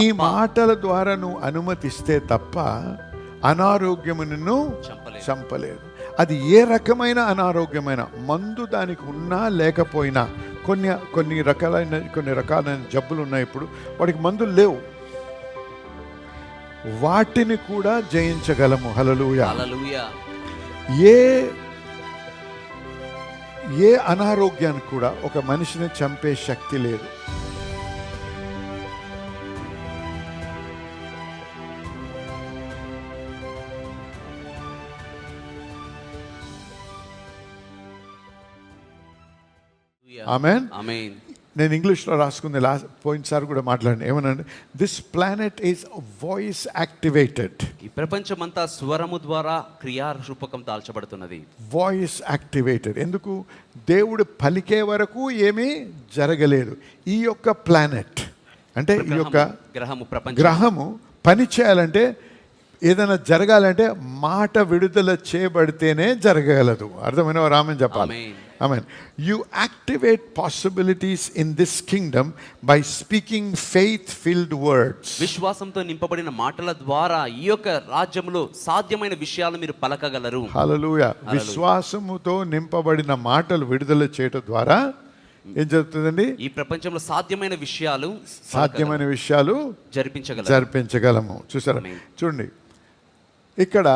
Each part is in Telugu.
ఈ మాటల ద్వారా నువ్వు అనుమతిస్తే తప్ప అనారోగ్యము నిన్ను చంపలేదు. అది ఏ రకమైన అనారోగ్యమైన, మందు దానికి ఉన్నా లేకపోయినా, కొన్ని రకాలైన జబ్బులు ఉన్నాయి. ఇప్పుడు వాడికి మందులు లేవు, వాటిని కూడా జయించగలము. హల్లెలూయా. ఏ అనారోగ్యానికి కూడా ఒక మనిషిని చంపే శక్తి లేదు. ఆమేన్. నేను ఇంగ్లీష్లో రాసుకుంది పోయినసారి కూడా మాట్లాడండి. ఏమనండి, this planet is voice activated. ఈ ప్రపంచమంతా స్వరము ద్వారా క్రియారూపకం దాల్చబడుతున్నది. Voice activated. ఎందుకు? దేవుడు పలికే వరకు ఏమీ జరగలేదు. ఈ యొక్క ప్లానెట్ అంటే ఈ యొక్క గ్రహము పని చేయాలంటే, ఏదైనా జరగాలంటే మాట విడుదల చేయబడితేనే జరగగలదు. అర్థమైన రామని చెప్పాలి. Amen. You activate possibilities in this kingdom by speaking faith-filled words. విశ్వాసంతో నింపబడిన మాటల ద్వారా ఈ యొక్క రాజ్యములో సాధ్యమైన విషయాలు మీరు పలకగలరు. హల్లెలూయా. విశ్వాసముతో నింపబడిన మాటలు విడుదల చేయడం ద్వారా ఏం జరుగుతుందండి? ఈ ప్రపంచంలో సాధ్యమైన విషయాలు జరిపించగలము. చూసారా? చూడండి, ఇక్కడ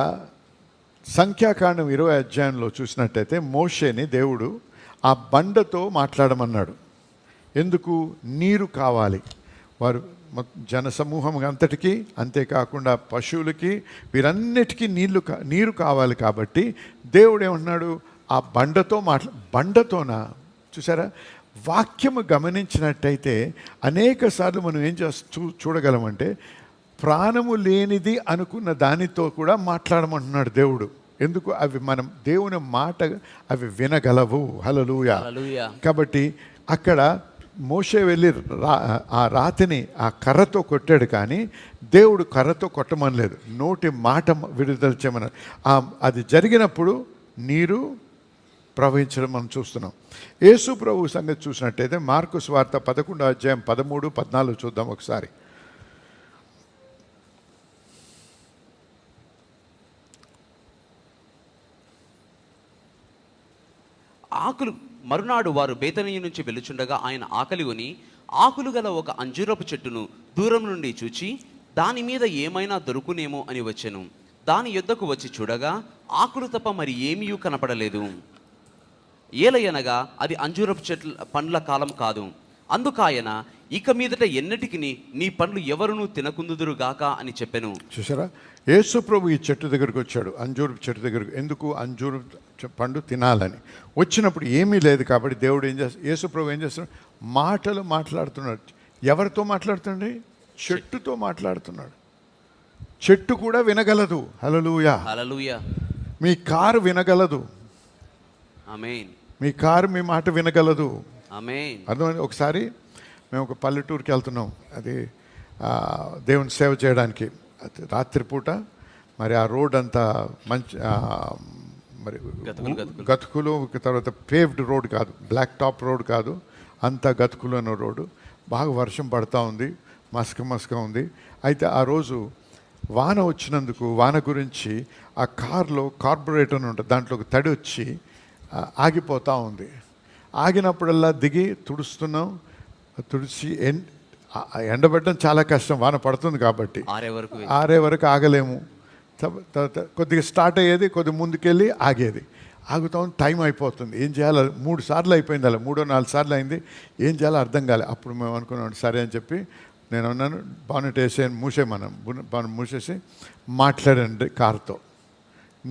సంఖ్యాకాండం 20 అధ్యాయంలో చూసినట్టయితే మోషేని దేవుడు ఆ బండతో మాట్లాడమన్నాడు. ఎందుకు? నీరు కావాలి. వారు జనసమూహం అంతటికీ, అంతేకాకుండా పశువులకి, వీరన్నిటికీ నీరు కావాలి. కాబట్టి దేవుడు ఏమన్నాడు? ఆ బండతో బండతోనా? చూసారా? వాక్యము గమనించినట్టయితే అనేక సార్లు మనం ఏం చూడగలమంటే, ప్రాణము లేనిది అనుకున్న దానితో కూడా మాట్లాడమంటున్నాడు దేవుడు. ఎందుకు? అవి మనం దేవుని మాట అవి వినగలవు. హల్లెలూయా. కాబట్టి అక్కడ మోషే వెళ్ళి ఆ రాతిని ఆ కర్రతో కొట్టాడు, కానీ దేవుడు కర్రతో కొట్టమనలేదు, నోటి మాట విడుదల చేయమన్నాడు. అది జరిగినప్పుడు నీరు ప్రవహించడం మనం చూస్తున్నాం. యేసు ప్రభు సంగతి చూసినట్టయితే మార్కు సువార్త 11వ అధ్యాయం 13, 14 చూద్దాం ఒకసారి. మరునాడు వారు బేతనీయ నుంచి వెళ్ళుచుండగా ఆయన ఆకలి కొని ఆకులు గల ఒక అంజూరపు చెట్టును దూరం నుండి చూచి దాని మీద ఏమైనా దొరుకునేమో అని వచ్చెను. దాని యొద్దకు వచ్చి చూడగా ఆకులు తప్ప మరి ఏమీ కనపడలేదు. ఏలయనగా అది అంజూరపు పండ్ల కాలం కాదు. అందుకాయన, ఇక మీదట ఎన్నటికి నీ పండ్లు ఎవరునూ తినకుందుదురు గాక అని చెప్పెను. చూసారా? యేసు ప్రభు ఈ చెట్టు దగ్గరకు వచ్చాడు, అంజూరపు చెట్టు దగ్గరకు. ఎందుకు? అంజూరపు పండు తినాలని. వచ్చినప్పుడు ఏమీ లేదు కాబట్టి దేవుడు ఏం చేస్తాడు? యేసు ప్రభు ఏం చేస్తున్నాడు? మాటలు మాట్లాడుతున్నాడు. ఎవరితో మాట్లాడుతుండే? చెట్టుతో మాట్లాడుతున్నాడు. చెట్టు కూడా వినగలదు. హల్లెలూయా. హల్లెలూయా. మీ కారు వినగలదు. ఆమేన్. మీ కారు మీ మాట వినగలదు. ఆమేన్. అర్థమైంది? ఒకసారి మేము ఒక పల్లెటూరుకి వెళ్తున్నాం, అది దేవుని సేవ చేయడానికి. రాత్రిపూట మరి ఆ రోడ్ అంతా మంచి మరి గతుకులు, తర్వాత పేవ్డ్ రోడ్ కాదు, బ్లాక్ టాప్ రోడ్ కాదు, అంతా గతుకులు అన్న రోడ్డు. బాగా వర్షం పడతా ఉంది, మసక ఉంది. అయితే ఆ రోజు వాన వచ్చినందుకు, వాన గురించి ఆ కార్లో కార్బొరేటర్ అని ఉంటుంది, దాంట్లోకి తడి వచ్చి ఆగిపోతూ ఉంది. ఆగినప్పుడల్లా దిగి తుడిచి ఎండబెట్టడం చాలా కష్టం, వాన పడుతుంది కాబట్టి. ఆరే వరకు ఆగలేము. తర్వాత కొద్దిగా స్టార్ట్ అయ్యేది, కొద్దిగా ముందుకెళ్ళి ఆగేది. ఆగుతాం, టైం అయిపోతుంది. ఏం చేయాలి? 3 సార్లు అయిపోయింది, అలా 3-4 సార్లు అయింది. ఏం చేయాలో అర్థం కాలే. అప్పుడు మేము అనుకున్నాం, సరే అని చెప్పి నేను అన్నాను, బానెట్ వేసేయని మూసేసి మాట్లాడండి కార్తో,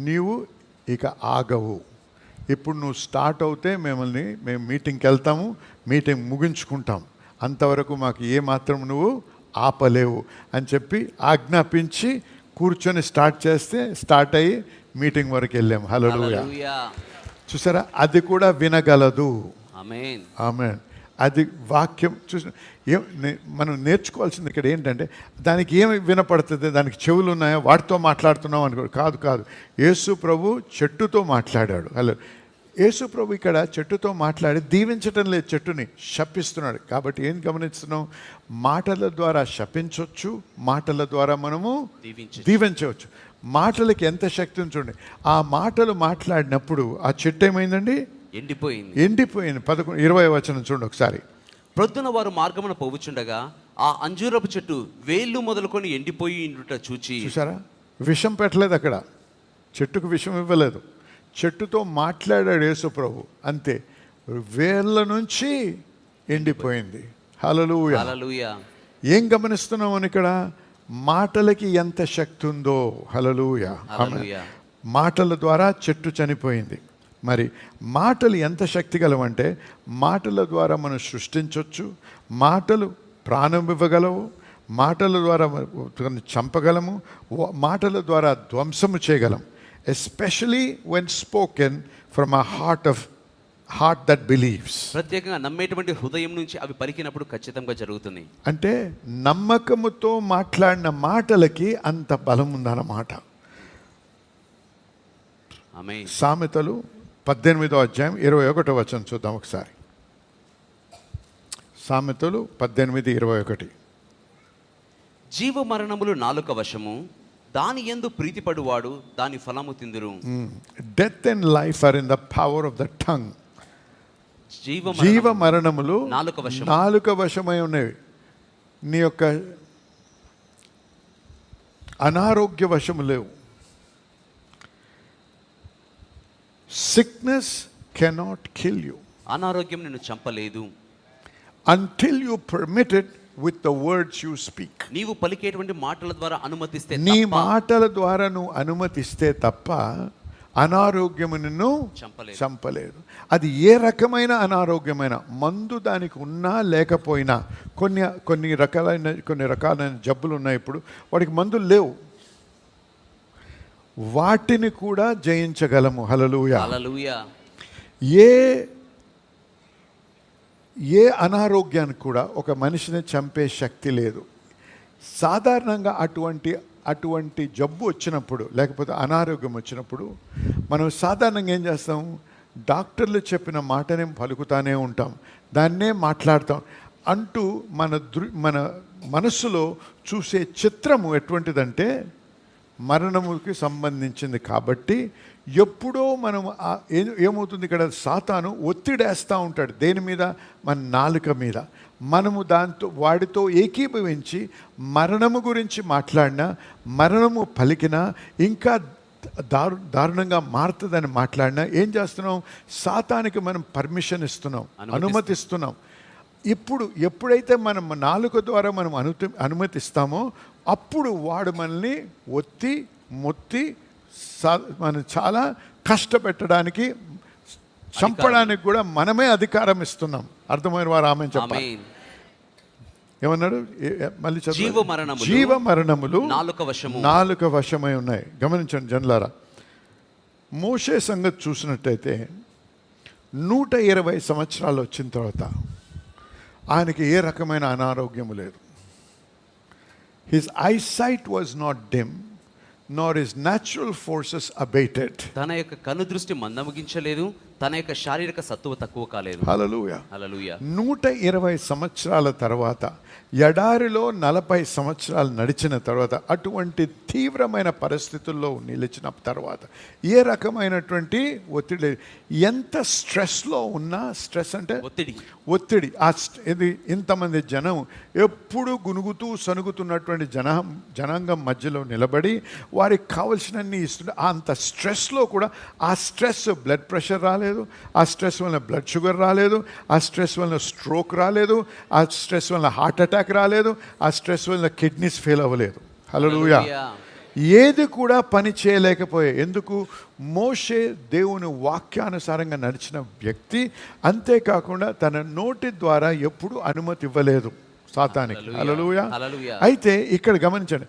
నీవు ఇక ఆగవు. ఇప్పుడు నువ్వు స్టార్ట్ అవుతే మేము మీటింగ్కి వెళ్తాము, మీటింగ్ ముగించుకుంటాం, అంతవరకు మాకు ఏమాత్రం నువ్వు ఆపలేవు అని చెప్పి ఆజ్ఞాపించి కూర్చొని స్టార్ట్ అయ్యి మీటింగ్ వరకు వెళ్ళాము. హల్లెలూయా. చూసారా? అది కూడా వినగలదు. ఆమేన్. ఆమేన్. అది వాక్యం చూసి మనం నేర్చుకోవాల్సింది ఇక్కడ ఏంటంటే, దానికి ఏమి వినపడుతుంది? దానికి చెవులు ఉన్నాయా, వాటితో మాట్లాడుతున్నాం అనుకో. కాదు. యేసు ప్రభు చెట్టుతో మాట్లాడాడు. హలో, యేసు ప్రభు ఇక్కడ చెట్టుతో మాట్లాడి దీవించటం లేదు, చెట్టుని శపిస్తున్నాడు. కాబట్టి ఏం గమనిస్తున్నాం? మాటల ద్వారా శపించవచ్చు, మాటల ద్వారా మనము దీవించవచ్చు. మాటలకి ఎంత శక్తి చూడండి. ఆ మాటలు మాట్లాడినప్పుడు ఆ చెట్టు ఏమైందండి? ఎండిపోయింది. 20వ వచనం చూడండి ఒకసారి. ప్రొద్దున వారు మార్గమున పోవుచుండగా ఆ అంజూరపు చెట్టు వేళ్ళు మొదలుకొని ఎండిపోయి ఉండుట చూసారా? విషం పెట్టలేదు అక్కడ, చెట్టుకు విషం ఇవ్వలేదు. చెట్టుతో మాట్లాడాడు యేసు ప్రభు, అంతే. వేళ్ళ నుంచి ఎండిపోయింది. హల్లెలూయా, హల్లెలూయా. ఏం గమనిస్తున్నామని ఇక్కడ? మాటలకి ఎంత శక్తి ఉందో. హల్లెలూయా. మాటల ద్వారా చెట్టు చనిపోయింది. మరి మాటలు ఎంత శక్తి గలవంటే, మాటల ద్వారా మనం సృష్టించవచ్చు, మాటలు ప్రాణం ఇవ్వగలవు, మాటల ద్వారా చంపగలము, మాటల ద్వారా ధ్వంసము చేయగలం. Especially when spoken from a heart that believes. ప్రత్యేకంగా నమ్మేటువంటి హృదయం నుంచి అవి పలికినప్పుడు ఖచ్చితంగా జరుగుతుంది. అంటే నమ్మకముతో మాట్లాడిన మాటలకి అంత బలం ఉందన్నమాట. ఆమేన్. సామెతలు 18వ అధ్యాయం 21వ వచనం చూద్దాం ఒకసారి. సామెతలు 18:21. జీవ మరణములు నాలుక వశము, దాని యందు ప్రీతిపడువాడు దాని ఫలము తిందురు. Death and life are in the power of the tongue. జీవ మరణములు నాలుక వశమై ఉన్నవి. నీ యొక్క అనారోగ్య వశము లేవు. Sickness cannot kill you. అనారోగ్యం నిన్ను చంపలేదు. Until you permit it with the words you speak. నీవు పలికేటువంటి మాటల ద్వారా అనుమతిస్తే, నీ మాటల ద్వారా నువ్వు అనుమతిస్తే తప్ప అనారోగ్యము నిన్ను చంపలేదు. అది ఏ రకమైన అనారోగ్యమైన, మందు దానికి ఉన్నా లేకపోయినా, కొన్ని రకాలైన జబ్బులు ఉన్నాయి. ఇప్పుడు వాడికి మందులు లేవు, వాటిని కూడా జయించగలము. హల్లెలూయా, హల్లెలూయా. ఏ అనారోగ్యానికి కూడా ఒక మనిషిని చంపే శక్తి లేదు. సాధారణంగా అటువంటి జబ్బు వచ్చినప్పుడు, లేకపోతే అనారోగ్యం వచ్చినప్పుడు మనం సాధారణంగా ఏం చేస్తాం? డాక్టర్లు చెప్పిన మాటనే పలుకుతానే ఉంటాం, దాన్నే మాట్లాడతాం అంటూ మన మనస్సులో చూసే చిత్రము ఎటువంటిదంటే మరణముకి సంబంధించింది. కాబట్టి ఎప్పుడో మనం ఏమవుతుంది ఇక్కడ? సాతాను ఒత్తిడేస్తూ ఉంటాడు దేని మీద? మన నాలుక మీద. మనము వాడితో ఏకీభవించి మరణము గురించి మాట్లాడినా, మరణము పలికినా, ఇంకా దారుణంగా మారుతుందని మాట్లాడినా ఏం చేస్తున్నాం? సాతానికి మనం పర్మిషన్ ఇస్తున్నాం, అనుమతిస్తున్నాం. ఎప్పుడైతే మనం నాలుక ద్వారా మనం అనుమతిస్తామో అప్పుడు వాడు మనల్ని మొత్తి మనం చాలా కష్టపెట్టడానికి, చంపడానికి కూడా మనమే అధికారం ఇస్తున్నాం. అర్థమైన వారు ఆమె చెప్పాలి. ఏమన్నాడు? మళ్ళీ జీవ మరణములు నాలుక వశమై ఉన్నాయి. గమనించండి జనులారా, మోషే సంగతి చూసినట్టయితే 120 సంవత్సరాలు వచ్చిన తర్వాత ఆయనకి ఏ రకమైన అనారోగ్యము లేదు. His eyesight was not dim, nor his natural forces abated. తన యొక్క కను దృష్టి మందమగించలేదు, తన యొక్క శారీరక సత్తువ తక్కువ కాలేదు. హల్లెలూయా, హల్లెలూయా. 120 సంవత్సరాల తర్వాత, ఎడారిలో 40 సంవత్సరాలు నడిచిన తర్వాత, అటువంటి తీవ్రమైన పరిస్థితుల్లో నిలిచిన తర్వాత ఏ రకమైనటువంటి ఒత్తిడి, ఎంత స్ట్రెస్లో ఉన్నా, స్ట్రెస్ అంటే ఒత్తిడి, ఇది ఇంతమంది జనం ఎప్పుడు గునుగుతూ సనుగుతున్నటువంటి జనాంగం మధ్యలో నిలబడి వారికి కావలసినన్ని ఇస్తుంటే, అంత స్ట్రెస్లో కూడా ఆ స్ట్రెస్ బ్లడ్ ప్రెషర్ రాలేదు, ఆ స్ట్రెస్ వల్ల బ్లడ్ షుగర్ రాలేదు, ఆ స్ట్రెస్ వల్ల స్ట్రోక్ రాలేదు, ఆ స్ట్రెస్ వల్ల హార్ట్ అటాక్ రాలేదు, ఆ స్ట్రెస్ వల్ల కిడ్నీస్ ఫెయిల్ అవ్వలేదు. హల్లెలూయా. ఏది కూడా పని చేయలేకపోయే. ఎందుకు? మోషే దేవుని వాక్యానుసారంగా నడిచిన వ్యక్తి. అంతేకాకుండా తన నోటి ద్వారా ఎప్పుడు అనుమతి ఇవ్వలేదు సాతానికి. హల్లెలూయా. అయితే ఇక్కడ గమనించండి,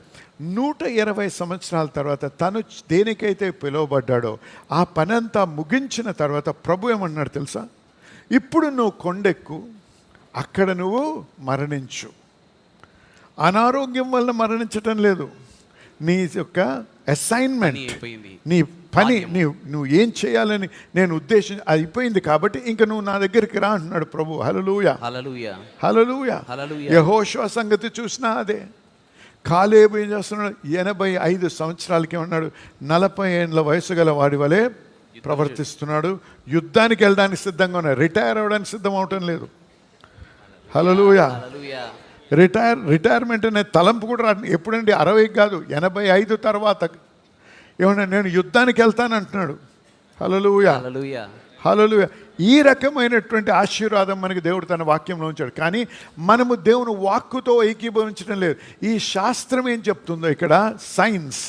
120 సంవత్సరాల తర్వాత తను దేనికైతే పిలువబడ్డాడో ఆ పనంతా ముగించిన తర్వాత ప్రభు ఏమన్నాడు తెలుసా? ఇప్పుడు నువ్వు కొండెక్కు, అక్కడ నువ్వు మరణించు. అనారోగ్యం వల్ల మరణించటం లేదు, నీ యొక్క అసైన్మెంట్, పని అయిపోయింది. నీ పని, కార్యము. నువ్వు ఏం చేయాలని నేను ఉద్దేశం అయిపోయింది కాబట్టి ఇంక నువ్వు నా దగ్గరికి రా అంటున్నాడు ప్రభు. హల్లెలూయా, హల్లెలూయా, హల్లెలూయా. హల్లెలూయా. యెహోషువ సంగతి చూసినా అదే. కాలేబు ఏం చేస్తున్నాడు? 85 సంవత్సరాలకి ఉన్నాడు, 40 ఏండ్ల వయసు గల వాడి వలె ప్రవర్తిస్తున్నాడు. యుద్ధానికి వెళ్ళడానికి సిద్ధంగా ఉన్నాడు, రిటైర్ అవ్వడానికి సిద్ధం అవటం లేదు. హల్లెలూయా. హల్లెలూయా. రిటైర్మెంట్ అనే తలంపు కూడా రాదు. ఎప్పుడండి? 60 కాదు, 85 తర్వాత ఏమన్నా నేను యుద్ధానికి వెళ్తాను అంటున్నాడు. హల్లెలూయా, హల్లెలూయా. హల్లెలూయా. ఈ రకమైనటువంటి ఆశీర్వాదం మనకి దేవుడు తన వాక్యంలో ఉంచాడు. కానీ మనము దేవుని వాక్కుతో ఏకీభవించడం లేదు. ఈ శాస్త్రం ఏం చెప్తుందో ఇక్కడ, సైన్స్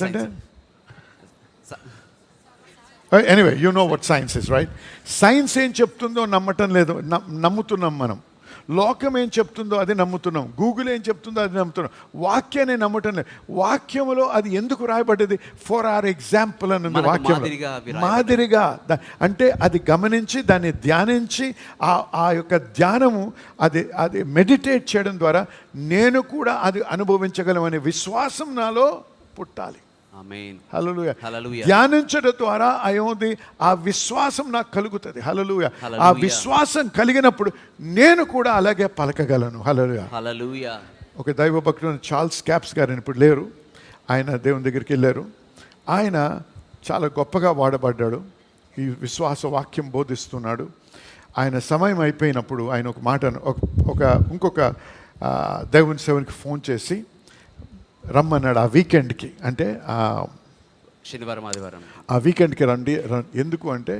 అంటే anyway you know what science is, right? Science ఏం చెప్తుందో నమ్మటం లేదు, నమ్ముతున్నాం మనం. లోకం ఏం చెప్తుందో అది నమ్ముతున్నాం, గూగుల్ ఏం చెప్తుందో అది నమ్ముతున్నాం, వాక్యాన్ని నమ్మటం లేదు. వాక్యంలో అది ఎందుకు రాయబడ్డది? ఫర్ ఆర్ ఎగ్జాంపుల్ అని ఉంది మనకు వాక్యంలో. మాదిరిగా అంటే అది గమనించి దాన్ని ధ్యానించి ఆ యొక్క ధ్యానము అది మెడిటేట్ చేయడం ద్వారా నేను కూడా అది అనుభవించగలమనే విశ్వాసం నాలో పుట్టాలి. ఆమేన్. హల్లెలూయా. హల్లెలూయా. ధ్యానించడం ద్వారా అయ్యేది ఆ విశ్వాసం నాకు కలుగుతుంది. హల్లెలూయా. ఆ హల్లెలూయా. విశ్వాసం కలిగినప్పుడు నేను కూడా అలాగే పలకగలను. హల్లెలూయా. హల్లెలూయా. ఒక దైవ భక్తుడు చార్ల్స్ క్యాప్స్ గారు ఇప్పుడు లేరు, ఆయన దేవుని దగ్గరికి వెళ్ళారు. ఆయన చాలా గొప్పగా వాడబడ్డాడు, ఈ విశ్వాస వాక్యం బోధిస్తున్నాడు. ఆయన సమయం అయిపోయినప్పుడు ఆయన ఒక మాట ఇంకొక దేవుని సేవనికి ఫోన్ చేసి రమ్మన్నాడు ఆ వీకెండ్కి. అంటే శనివారం ఆదివారం ఆ వీకెండ్కి రండి. ఎందుకు అంటే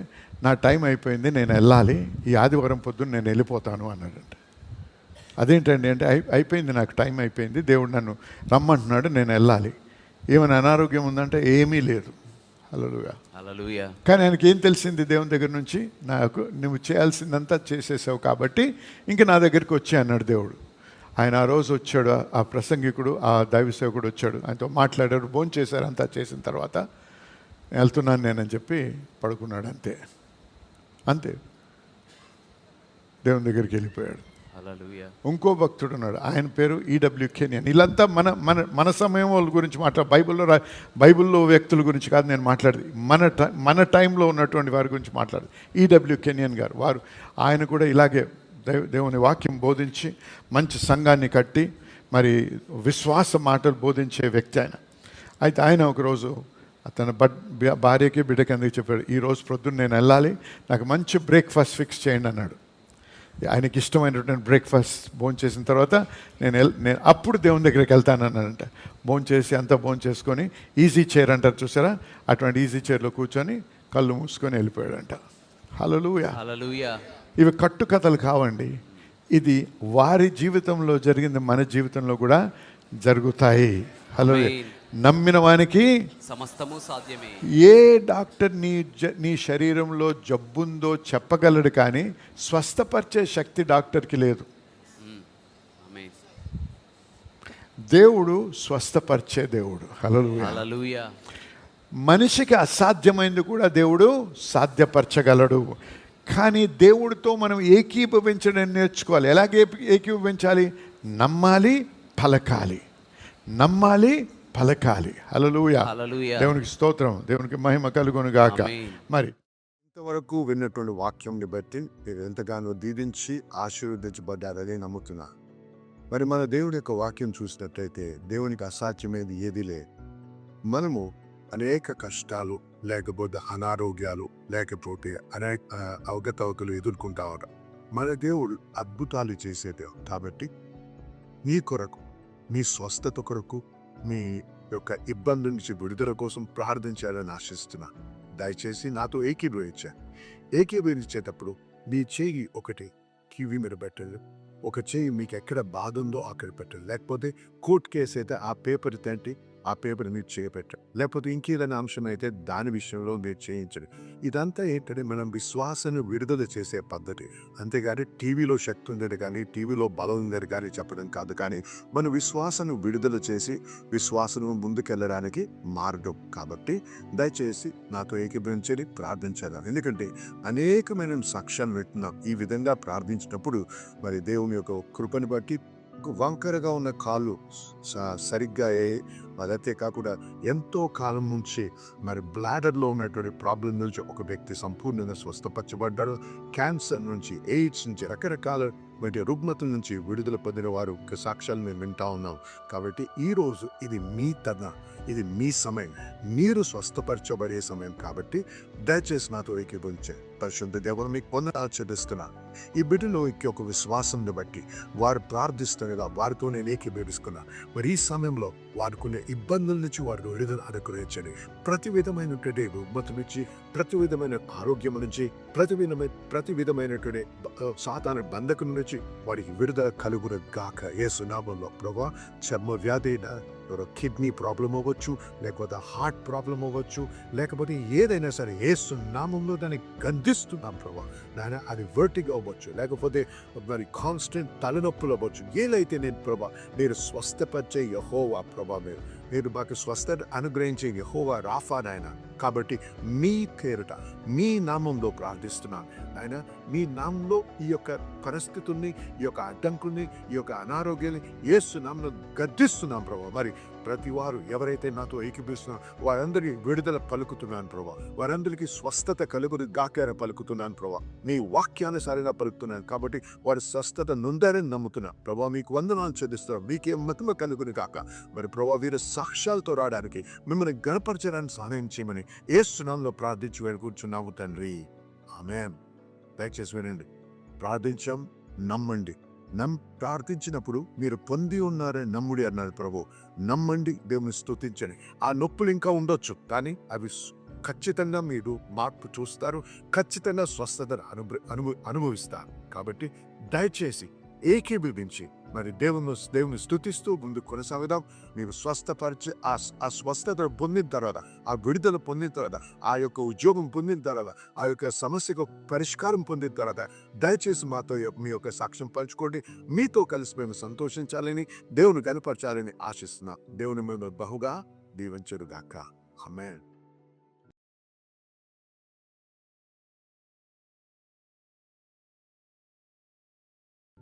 నా టైం అయిపోయింది, నేను వెళ్ళాలి, ఈ ఆదివారం పొద్దున్న నేను వెళ్ళిపోతాను అన్నాడంటే. అదేంటండి అంటే అయిపోయింది, నాకు టైం అయిపోయింది, దేవుడు నన్ను రమ్మంటున్నాడు, నేను వెళ్ళాలి. ఏమైనా అనారోగ్యం ఉందంటే ఏమీ లేదు. హల్లెలూయా, హల్లెలూయా. కానీ ఆయనకి ఏం తెలిసింది? దేవుని దగ్గర నుంచి నాకు నువ్వు చేయాల్సిందంతా చేసేసావు కాబట్టి ఇంక నా దగ్గరికి వచ్చి అన్నాడు దేవుడు. ఆయన ఆ రోజు వచ్చాడు, ఆ ప్రసంగికుడు, ఆ దైవ సేవకుడు వచ్చాడు, ఆయనతో మాట్లాడారు, భోజనం చేశారు. అంతా చేసిన తర్వాత వెళ్తున్నాను నేనని చెప్పి పడుకున్నాడు. అంతే దేవుని దగ్గరికి వెళ్ళిపోయాడు. హల్లెలూయా. ఇంకో భక్తుడు ఉన్నాడు, ఆయన పేరు ఈడబ్ల్యూ కెనియన్. వీళ్ళంతా మన సమయం వాళ్ళ గురించి బైబిల్లో వ్యక్తుల గురించి కాదు నేను మాట్లాడేది, మన టైంలో ఉన్నటువంటి వారి గురించి మాట్లాడేది. ఈడబ్ల్యూ కెనియన్ గారు, ఆయన కూడా ఇలాగే దేవుని వాక్యం బోధించి మంచి సంఘాన్ని కట్టి మరి విశ్వాస మాటలు బోధించే వ్యక్తి ఆయన. అయితే ఆయన ఒకరోజు తన భార్యకి బిడ్డకి అందుకు చెప్పాడు, ఈరోజు ప్రొద్దున నేను వెళ్ళాలి, నాకు మంచి బ్రేక్ఫాస్ట్ ఫిక్స్ చేయండి అన్నాడు. ఆయనకి ఇష్టమైనటువంటి బ్రేక్ఫాస్ట్ భోంచేసిన తర్వాత నేను అప్పుడు దేవుని దగ్గరికి వెళ్తానన్నానంట. భోంచేసి అంతా భోంచేసుకొని ఈజీ చైర్ అంటారు చూసారా, అటువంటి ఈజీ చైర్లో కూర్చొని కళ్ళు మూసుకొని వెళ్ళిపోయాడంట. హల్లెలూయా, హల్లెలూయా. ఇవి కట్టుకథలు కావండి, ఇది వారి జీవితంలో జరిగింది మన జీవితంలో కూడా జరుగుతాయి. హల్లెలూయా. నమ్మిన వానికి సమస్తము సాధ్యమే. ఏ డాక్టర్ నీ శరీరంలో జబ్బుందో చెప్పగలడు, కానీ స్వస్థపరిచే శక్తి డాక్టర్కి లేదు. ఆమేన్. దేవుడు స్వస్థపరిచే దేవుడు. హల్లెలూయా, హల్లెలూయా. మనిషికి అసాధ్యమైంది కూడా దేవుడు సాధ్యపరచగలడు. కానీ దేవుడితో మనం ఏకీభవించడం నేర్చుకోవాలి. ఎలాగే ఏకీభవించాలి? నమ్మాలి, పలకాలి. నమ్మాలి, పలకాలి. హల్లెలూయా. హల్లెలూయా. దేవునికి స్తోత్రం, దేవునికి మహిమ కలుగును గాక. ఆమేన్. మరి ఇంతవరకు విన్నటువంటి వాక్యంని బట్టి మీరు ఎంతగానో దీవించి ఆశీర్వదించబడ్డారని నమ్ముతున్నా. మరి మన దేవుడి యొక్క వాక్యం చూసినట్లయితే దేవునికి అసాధ్యమైనది ఏదీ లేదు. మనము అనేక కష్టాలు, లేకపోతే అనారోగ్యాలు, లేకపోతే అనేక అవకతవకలు ఎదుర్కొంటా ఉంటాం. మన దేవుడు అద్భుతాలు చేసే దేవుడు కాబట్టి మీ కొరకు, మీ స్వస్థత కొరకు, మీ యొక్క ఇబ్బంది నుంచి విడుదల కోసం ప్రార్థించాలని ఆశిస్తున్నా. దయచేసి నాతో ఏకీభవించేటప్పుడు మీ చేయి ఒకటి కివి మీద పెట్టండి, ఒక చేయి మీకు ఎక్కడ బాధ ఉందో అక్కడ పెట్టండి. లేకపోతే కోర్టు కేసు అయితే ఆ పేపర్ తంటి ఆ పేపర్ మీరు చేయబెట్టండి. లేకపోతే ఇంకేదైనా అంశం అయితే దాని విషయంలో మీరు చేయించండి. ఇదంతా ఏంటంటే మనం విశ్వాసాన్ని విడుదల చేసే పద్ధతి. అంతేగాని టీవీలో శక్తి ఉందని కానీ, టీవీలో బలం ఉందని కానీ చెప్పడం కాదు. కానీ మన విశ్వాసాన్ని విడుదల చేసి విశ్వాసం ముందుకెళ్ళడానికి మార్గం. కాబట్టి దయచేసి నాతో ఏకీభవించని ప్రార్థించాలి. ఎందుకంటే అనేకమైన సాక్ష్యాలు వింటున్నాం. ఈ విధంగా ప్రార్థించినప్పుడు మరి దేవుని యొక్క కృపను బట్టి వంకరగా ఉన్న కాళ్ళు సరిగ్గా అదైతే కాకుండా ఎంతో కాలం నుంచి మరి బ్లాడర్లో ఉన్నటువంటి ప్రాబ్లం నుంచి ఒక వ్యక్తి సంపూర్ణంగా స్వస్థపరచబడ్డాడు. క్యాన్సర్ నుంచి, ఎయిడ్స్ నుంచి, రకరకాల రుగ్మతల నుంచి విడుదల పొందిన వారు సాక్ష్యాలు మేము వింటా ఉన్నాం. కాబట్టి ఈరోజు ఇది మీ తరుణం, ఇది మీ సమయం, మీరు స్వస్థపరచబడే సమయం. కాబట్టి దయచేసి నాతో ఏకీభవించే పరిశుద్ధ దేవుడు మీకు వందనాలు చెల్లిస్తున్నాను. ఈ బిడ్డలో ఒక విశ్వాసంని బట్టి వారు ప్రార్థిస్తుండగా వారితో నేను ఏకీభవిస్తున్నా. మరి ఈ సమయంలో వారుకునే ఇబ్బందుల నుంచి వారు విడుదల అనుగ్రహించండి. ప్రతి విధమైనటువంటి రుగ్మత నుంచి, ప్రతి విధమైన ఆరోగ్యం నుంచి, ప్రతి విధమైనటువంటి సాతాను బంధకం నుంచి వారికి విడుదల కలుగును గాక యేసు నామములో. ప్రభువా, చర్మ వ్యాధి, కిడ్నీ ప్రాబ్లం అవ్వచ్చు, లేకపోతే హార్ట్ ప్రాబ్లం అవ్వచ్చు, లేకపోతే ఏదైనా సరే యేసు నామంలో దాన్ని గంధిస్తున్నాం ప్రభా. నాయన అది వర్టిగ్ అవ్వచ్చు, లేకపోతే మరి కాన్స్టెంట్ తలనొప్పులు అవ్వచ్చు, ఏదైతే నేను ప్రభా మీరు స్వస్థపరిచే యెహోవా ప్రభా, మీరు మాకు స్వస్థత అనుగ్రహించే యెహోవా రాఫా నాయన. కాబట్టి మీ పేరుట, మీ నామంలో ప్రార్థిస్తున్నాను ఆయన. మీ నామంలో ఈ యొక్క పరిస్థితుల్ని, ఈ యొక్క అడ్డంకుల్ని, ఈ యొక్క అనారోగ్యాన్ని యేసు నామంలో గద్దిస్తున్నాం ప్రభా. మరి ప్రతి వారు ఎవరైతే నాతో ఏకీపిస్తున్నారో వారందరికీ విడుదల పలుకుతున్నాను ప్రభా. వారందరికీ స్వస్థత కలుగుని గాకార పలుకుతున్నాను ప్రభా. నీ వాక్యానుసారంగా పలుకుతున్నాను. కాబట్టి వారి స్వస్థత నొందారని నమ్ముతున్నా ప్రభా. మీకు వందనాలు చెల్లిస్తున్నాం. మీకే మహిమ కలుగుని కాక. మరి ప్రభా, వీరు సాక్ష్యాలతో రావడానికి, మిమ్మల్ని గణపరచడానికి సహాయం చేయమని యేసు నామములో ప్రార్థించి వేడుకుంటున్నాము తండ్రి. ఆమేన్. దయచేసి వినండి. ప్రార్థించాం, నమ్మండి. ప్రార్థించినప్పుడు మీరు పొంది ఉన్నారని నమ్ముడి అన్నారు ప్రభు. నమ్మండి, దేవుని స్తుతించండి. ఆ నొప్పులు ఇంకా ఉండొచ్చు, కానీ అవి ఖచ్చితంగా మీరు మార్పు చూస్తారు. ఖచ్చితంగా స్వస్థతను అనుభవిస్తారు. కాబట్టి దయచేసి ఏకీభవించి మరి దేవుని స్తుతిస్తూ ముందు కొనసాగుదాం. మీరు స్వస్థపరిచి ఆ స్వస్థత పొందిన తర్వాత, ఆ విడుదల పొందిన తర్వాత, ఆ యొక్క ఉద్యోగం పొందిన తర్వాత, ఆ యొక్క సమస్యకు పరిష్కారం పొందిన తర్వాత దయచేసి మాతో మీ యొక్క సాక్ష్యం పంచుకోండి. మీతో కలిసి మేము సంతోషించాలని, దేవుని కనపరచాలని ఆశిస్తున్నాం. దేవుని మేము బహుగా దీవించుగాక. ఆమేన్.